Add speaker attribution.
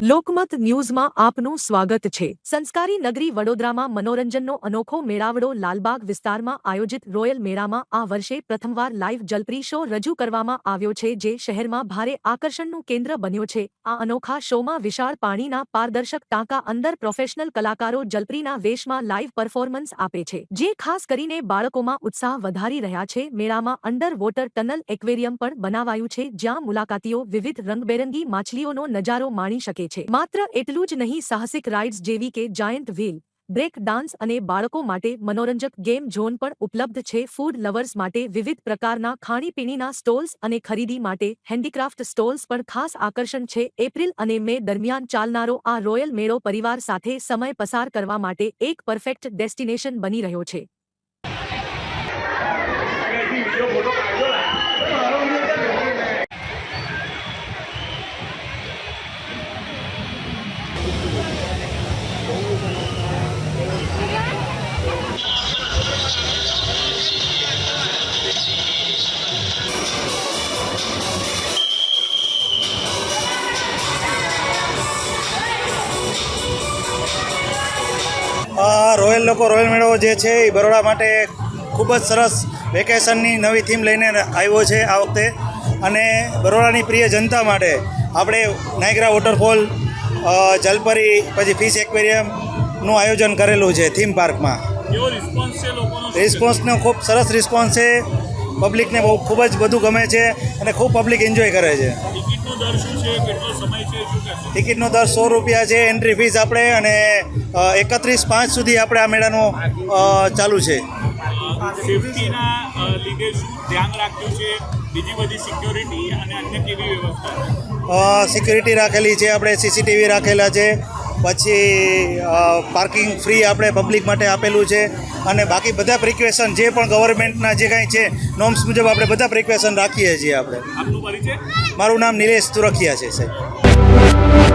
Speaker 1: લોકમત ન્યૂઝમાં આપનું સ્વાગત છે। સંસ્કારી નગરી વડોદરામાં મનોરંજનનો અનોખો મેળાવડો લાલબાગ વિસ્તારમાં આયોજિત રોયલ મેળામાં આ વર્ષે પ્રથમવાર લાઇવ જલપરી શો રજૂ કરવામાં આવ્યો છે, જે શહેરમાં ભારે આકર્ષણનું કેન્દ્ર બન્યો છે। આ અનોખા શોમાં વિશાળ પાણીના પારદર્શક ટાંકા અંદર પ્રોફેશનલ કલાકારો જલપરીના વેશમાં લાઇવ પરફોર્મન્સ આપે છે, જે ખાસ કરીને બાળકોમાં ઉત્સાહ વધારી રહ્યા છે। મેળામાં અંડર વોટર ટનલ એક્વેરિયમ પણ બનાવાયું છે, જ્યાં મુલાકાતીઓ વિવિધ રંગબેરંગી માછલીઓનો નજારો માણી શકે છે। માત્ર એટલું જ નહીં, સાહસિક રાઇડ્સ જેવી કે જાયન્ટ વ્હીલ, બ્રેક ડાન્સ અને બાળકો માટે મનોરંજક ગેમ ઝોન પણ ઉપલબ્ધ છે। ફૂડ લવર્સ માટે વિવિધ પ્રકારના ખાણીપીણીના સ્ટોલ્સ અને ખરીદી માટે હેન્ડીક્રાફ્ટ સ્ટોલ્સ પણ ખાસ આકર્ષણ છે। એપ્રિલ અને મે દરમિયાન ચાલનારો આ રોયલ મેળો પરિવાર સાથે સમય પસાર કરવા માટે એક પરફેક્ટ ડેસ્ટિનેશન બની રહ્યો છે।
Speaker 2: રોયલ મેળો જે છે એ બરોડા માટે ખૂબ જ સરસ વેકેશનની નવી થીમ લઈને આવ્યો છે આ વખતે। અને બરોડાની પ્રિય જનતા માટે આપણે નાયગ્રા વોટરફોલ, જલપરી, પછી ફિશ એક્વેરિયમનું આયોજન કરેલું છે થીમ પાર્કમાં। રિસ્પોન્સનો ખૂબ સરસ રિસ્પોન્સ છે, પબ્લિકને ખૂબ જ બધું ગમે છે અને ખૂબ પબ્લિક એન્જોય કરે છે। ટિકિટનો દર 100 રૂપિયા છે એન્ટ્રી ફીસ આપણે, અને 31/5 સુધી આપણે આ મેળાનું ચાલુ છે।
Speaker 3: સેફટીના લીધે શું ધ્યાન રાખ્યું છે? બીજી બધી સિક્યોરિટી અને અન્ય કેવી વ્યવસ્થા?
Speaker 2: સિક્યુરિટી રાખેલી છે આપણે, સીસીટીવી રાખેલા છે, પછી પાર્કિંગ ફ્રી આપણે પબ્લિક માટે આપેલું છે, અને બાકી બધા પ્રિક્વેશન જે પણ ગવર્મેન્ટના જે કાંઈ છે નોર્મ્સ મુજબ આપણે બધા પ્રિક્વેશન રાખીએ છીએ આપણે।
Speaker 3: આપનું પરિચય?
Speaker 2: મારું નામ નિલેશ તુરખિયા છે સાહેબ।